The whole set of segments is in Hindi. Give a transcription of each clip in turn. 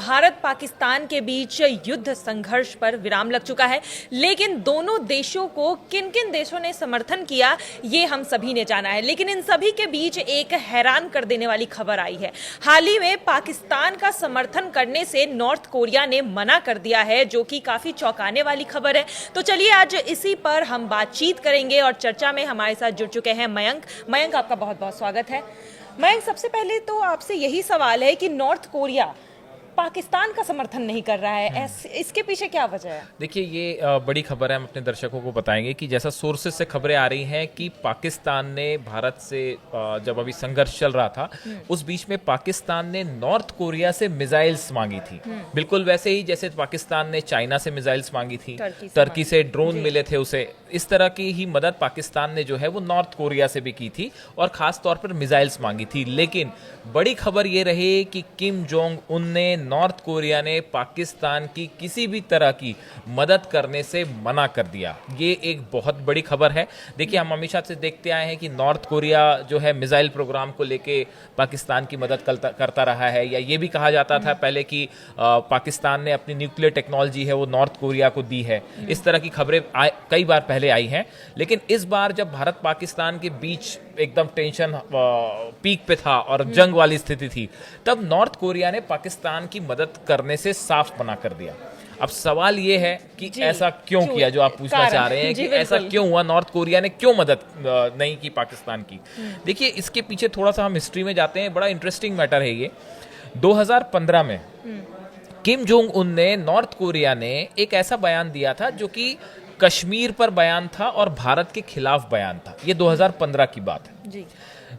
भारत पाकिस्तान के बीच युद्ध संघर्ष पर विराम लग चुका है, लेकिन दोनों देशों को किन किन देशों ने समर्थन किया ये हम सभी ने जाना है। लेकिन इन सभी के बीच एक हैरान कर देने वाली खबर आई है। हाल ही में पाकिस्तान का समर्थन करने से नॉर्थ कोरिया ने मना कर दिया है, जो कि काफी चौंकाने वाली खबर है। तो चलिए आज इसी पर हम बातचीत करेंगे और चर्चा में हमारे साथ जुड़ चुके हैं मयंक, आपका बहुत बहुत स्वागत है। मयंक, सबसे पहले तो आपसे यही सवाल है कि नॉर्थ कोरिया पाकिस्तान का समर्थन नहीं कर रहा है, इसके पीछे क्या वजह है? देखिए, ये बड़ी खबर है। हम अपने दर्शकों को बताएंगे कि जैसा सोर्सेज से खबरें आ रही हैं कि पाकिस्तान ने भारत से जब अभी संघर्ष चल रहा था उस बीच में पाकिस्तान ने नॉर्थ कोरिया से मिसाइल्स मांगी थी, बिल्कुल वैसे ही जैसे पाकिस्तान ने चाइना से मिसाइल्स मांगी थी, टर्की से ड्रोन मिले थे उसे। इस तरह की ही मदद पाकिस्तान ने जो है वो नॉर्थ कोरिया से भी की थी और खास तौर पर मिसाइल्स मांगी थी। लेकिन बड़ी खबर ये रही कि किम जोंग उन ने नॉर्थ कोरिया ने पाकिस्तान की किसी भी तरह की मदद करने से मना कर दिया। ये एक बहुत बड़ी खबर है। देखिए, हम हमेशा से देखते आए हैं कि नॉर्थ कोरिया जो है मिसाइल प्रोग्राम को लेके पाकिस्तान की मदद करता रहा है, या ये भी कहा जाता था पहले कि पाकिस्तान ने अपनी न्यूक्लियर टेक्नोलॉजी है वो नॉर्थ कोरिया को दी है। इस तरह की खबरें कई बार पहले आई हैं। लेकिन इस बार जब भारत पाकिस्तान के बीच एकदम टेंशन पीक पे था और जंग वाली स्थिति थी, तब नॉर्थ कोरिया ने पाकिस्तान की मदद करने से साफ मना कर दिया। अब सवाल ये है कि ऐसा क्यों किया, जो आप पूछना चाह रहे हैं कि ऐसा क्यों हुआ, नॉर्थ कोरिया ने क्यों मदद नहीं की पाकिस्तान की। देखिए, इसके पीछे थोड़ा सा हम हिस्ट्री में जाते हैं। बड़ा इंटरेस्टिंग मैटर है ये। 2015 में किम जोंग उन ने, नॉर्थ कोरिया ने एक ऐसा बयान दिया था जो कि कश्मीर पर बयान था और भारत के खिलाफ बयान था। ये 2015 की बात है जी।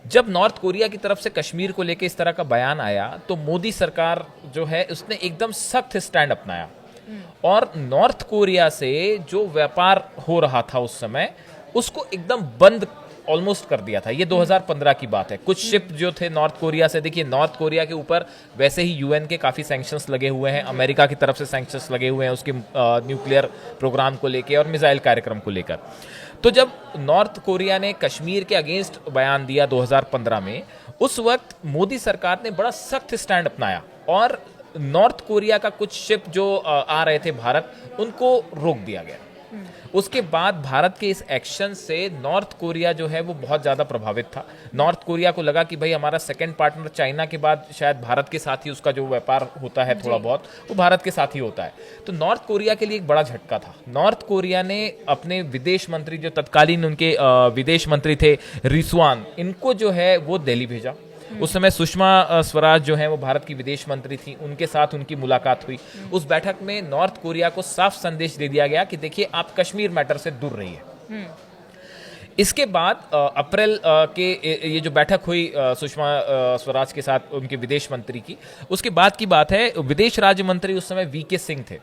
जब नॉर्थ कोरिया की तरफ से कश्मीर को लेकर इस तरह का बयान आया तो मोदी सरकार जो है उसने एकदम सख्त स्टैंड अपनाया और नॉर्थ कोरिया से जो व्यापार हो रहा था उस समय उसको एकदम बंद ऑलमोस्ट कर दिया था। ये 2015 की बात है। कुछ शिप जो थे नॉर्थ कोरिया से, देखिए नॉर्थ कोरिया के ऊपर वैसे ही यूएन के काफ़ी सैंक्शंस लगे हुए हैं, अमेरिका की तरफ से सैंक्शंस लगे हुए हैं उसके न्यूक्लियर प्रोग्राम को लेकर और मिसाइल कार्यक्रम को लेकर। तो जब नॉर्थ कोरिया ने कश्मीर के अगेंस्ट बयान दिया 2015 में, उस वक्त मोदी सरकार ने बड़ा सख्त स्टैंड अपनाया और नॉर्थ कोरिया का कुछ शिप जो आ रहे थे भारत, उनको रोक दिया गया। उसके बाद भारत के इस एक्शन से नॉर्थ कोरिया जो है वो बहुत ज़्यादा प्रभावित था। नॉर्थ कोरिया को लगा कि भाई हमारा सेकंड पार्टनर चाइना के बाद शायद भारत के साथ ही उसका जो व्यापार होता है थोड़ा बहुत, वो भारत के साथ ही होता है। तो नॉर्थ कोरिया के लिए एक बड़ा झटका था। नॉर्थ कोरिया ने अपने विदेश मंत्री, जो तत्कालीन उनके विदेश मंत्री थे रिस्वान, इनको जो है वो दिल्ली भेजा। उस समय सुषमा स्वराज जो है वो भारत की विदेश मंत्री थी, उनके साथ उनकी मुलाकात हुई। उस बैठक में नॉर्थ कोरिया को साफ संदेश दे दिया गया कि देखिए आप कश्मीर मैटर से दूर रहिए। इसके बाद अप्रैल के ये जो बैठक हुई सुषमा स्वराज के साथ उनके विदेश मंत्री की, उसके बाद की बात है, विदेश राज्य मंत्री उस समय वीके सिंह थे,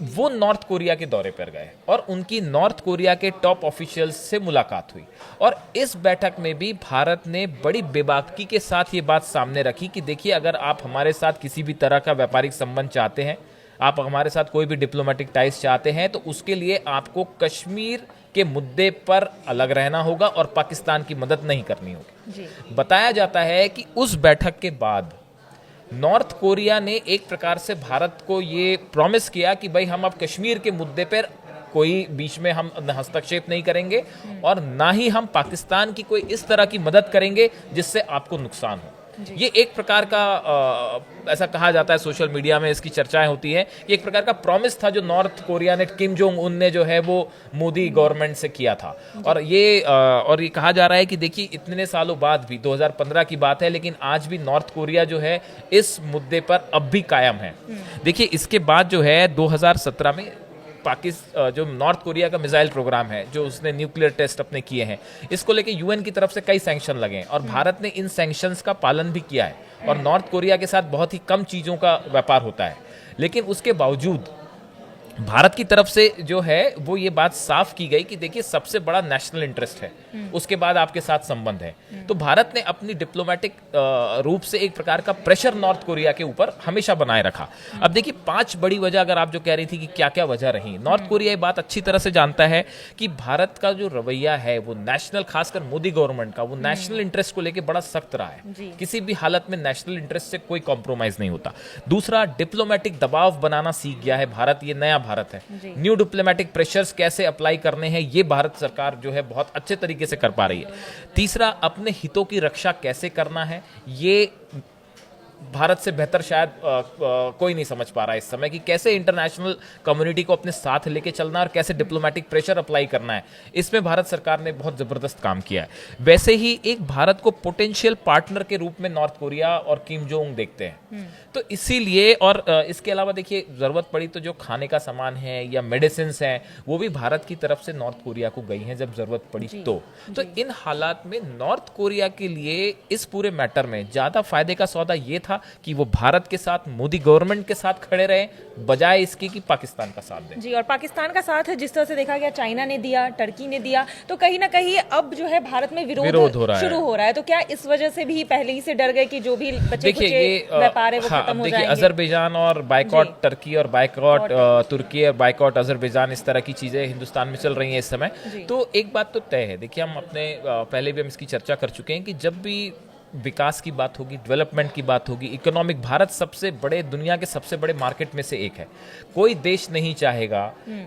वो नॉर्थ कोरिया के दौरे पर गए और उनकी नॉर्थ कोरिया के टॉप ऑफिशियल्स से मुलाकात हुई। और इस बैठक में भी भारत ने बड़ी बेबाकी के साथ ये बात सामने रखी कि देखिए, अगर आप हमारे साथ किसी भी तरह का व्यापारिक संबंध चाहते हैं, आप हमारे साथ कोई भी डिप्लोमेटिक टाइज चाहते हैं, तो उसके लिए आपको कश्मीर के मुद्दे पर अलग रहना होगा और पाकिस्तान की मदद नहीं करनी होगी। बताया जाता है कि उस बैठक के बाद नॉर्थ कोरिया ने एक प्रकार से भारत को ये प्रॉमिस किया कि भाई हम अब कश्मीर के मुद्दे पर कोई बीच में हम हस्तक्षेप नहीं करेंगे और ना ही हम पाकिस्तान की कोई इस तरह की मदद करेंगे जिससे आपको नुकसान हो। ये एक प्रकार का ऐसा कहा जाता है, सोशल मीडिया में इसकी चर्चाएं होती है, एक प्रकार का प्रॉमिस था जो नॉर्थ कोरिया ने, किम जोंग उन ने जो है वो मोदी गवर्नमेंट से किया था। और ये कहा जा रहा है कि देखिए इतने सालों बाद भी, 2015 की बात है, लेकिन आज भी नॉर्थ कोरिया जो है इस मुद्दे पर अब भी कायम है। देखिए, इसके बाद जो है 2017 में जो नॉर्थ कोरिया का मिसाइल प्रोग्राम है, जो उसने न्यूक्लियर टेस्ट अपने किए हैं, इसको लेके यूएन की तरफ से कई सैंक्शन लगे हैं और भारत ने इन सैंक्शंस का पालन भी किया है और नॉर्थ कोरिया के साथ बहुत ही कम चीज़ों का व्यापार होता है। लेकिन उसके बावजूद भारत की तरफ से जो है वो ये बात साफ की गई कि देखिए सबसे बड़ा नेशनल इंटरेस्ट है, उसके बाद आपके साथ संबंध है। तो भारत ने अपनी डिप्लोमेटिक रूप से एक प्रकार का प्रेशर नॉर्थ कोरिया के ऊपर हमेशा बनाए रखा। अब देखिए 5 बड़ी वजह, अगर आप जो कह रही थी कि क्या क्या वजह रही, नॉर्थ कोरिया ये बात अच्छी तरह से जानता है कि भारत का जो रवैया है वो नेशनल, खासकर मोदी गवर्नमेंट का, वो नेशनल इंटरेस्ट को लेकर बड़ा सख्त रहा है। किसी भी हालत में नेशनल इंटरेस्ट से कोई कॉम्प्रोमाइज नहीं होता। दूसरा, डिप्लोमेटिक दबाव बनाना सीख गया है भारत, ये नया भारत है। न्यू डिप्लोमेटिक प्रेशर्स कैसे अप्लाई करने हैं ये भारत सरकार जो है बहुत अच्छे तरीके से कर पा रही है। तीसरा, अपने हितों की रक्षा कैसे करना है ये भारत से बेहतर शायद कोई नहीं समझ पा रहा है इस समय, कि कैसे इंटरनेशनल कम्युनिटी को अपने साथ लेके चलना और कैसे डिप्लोमेटिक प्रेशर अप्लाई करना है। इसमें भारत सरकार ने बहुत जबरदस्त काम किया है। वैसे ही एक भारत को पोटेंशियल पार्टनर के रूप में नॉर्थ कोरिया और किम जोंग देखते हैं। तो इसीलिए, और इसके अलावा देखिए जरूरत पड़ी तो जो खाने का सामान है या मेडिसिन हैं वो भी भारत की तरफ से नॉर्थ कोरिया को गई हैं जब जरूरत पड़ी। तो इन हालात में नॉर्थ कोरिया के लिए इस पूरे मैटर में ज्यादा फायदे का सौदा ये था कि वो भारत के साथ, मोदी गवर्नमेंट के साथ खड़े रहे, बजाय इसके कि पाकिस्तान का साथ दें। जी, और पाकिस्तान का साथ जिस तरह से देखा गया, चाइना ने दिया, टर्की ने दिया, तो कहीं ना कहीं अब जो है भारत में विरोध शुरू हो रहा है। तो क्या इस वजह से भी पहले ही से डर गए कि जो भी बचे कुचे व्यापार है वो खत्म हो जाएंगे? अजरबैजान और बायकॉट टर्की और बायकॉट तुर्की और बायकॉट अजरबैजान, इस तरह की चीजें हिंदुस्तान में चल रही हैं इस समय। तो एक बात तो तय है, देखिए हम अपने पहले भी हम इसकी चर्चा कर चुके हैं कि जब भी विकास की बात होगी, डेवलपमेंट की बात होगी, इकोनॉमिक, भारत सबसे बड़े, दुनिया के सबसे बड़े मार्केट में से एक है। कोई देश नहीं चाहेगा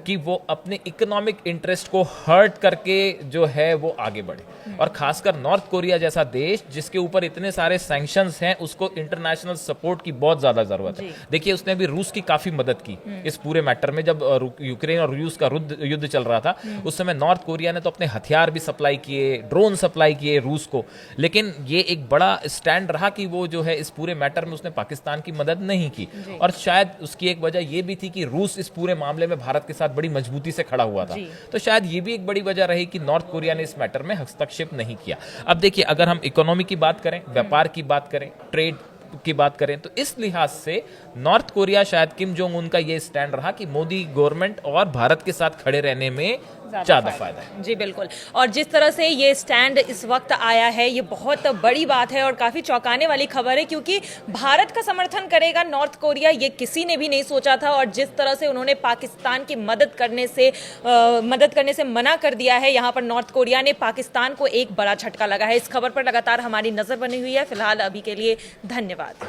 कि वो अपने इकोनॉमिक इंटरेस्ट को हर्ट करके जो है वो आगे बढ़े। और खासकर नॉर्थ कोरिया जैसा देश जिसके ऊपर इतने सारे सैंक्शंस हैं, उसको इंटरनेशनल सपोर्ट की बहुत ज्यादा जरूरत है। देखिए उसने भी रूस की काफी मदद की इस पूरे मैटर में। जब यूक्रेन और रूस का युद्ध चल रहा था उस समय नॉर्थ कोरिया ने तो अपने हथियार भी सप्लाई किए, ड्रोन सप्लाई किए रूस को। लेकिन ये एक बड़ा स्टैंड रहा कि वो जो है इस पूरे मैटर में उसने पाकिस्तान की मदद नहीं की। और शायद उसकी एक वजह ये भी थी कि रूस इस पूरे मामले में भारत के साथ बड़ी मजबूती से खड़ा हुआ था। तो शायद ये भी एक बड़ी वजह रही कि नॉर्थ कोरिया ने इस मैटर में हस्तक्षेप नहीं किया। अब देखिए अगर हम इकोनॉमी की बात करें, व्यापार की बात करें, ट्रेड की बात करें, तो इस लिहाज से नॉर्थ कोरिया, शायद किम जोंग उन का ये स्टैंड रहा कि मोदी गवर्नमेंट और भारत के साथ खड़े रहने में ज्यादा फायदा है। जी बिल्कुल। और जिस तरह से ये स्टैंड इस वक्त आया है ये बहुत बड़ी बात है और काफी चौंकाने वाली खबर है, क्योंकि भारत का समर्थन करेगा नॉर्थ कोरिया ये किसी ने भी नहीं सोचा था। और जिस तरह से उन्होंने पाकिस्तान की मदद करने से मना कर दिया है, यहाँ पर नॉर्थ कोरिया ने, पाकिस्तान को एक बड़ा झटका लगा है। इस खबर पर लगातार हमारी नजर बनी हुई है। फिलहाल अभी के लिए धन्यवाद।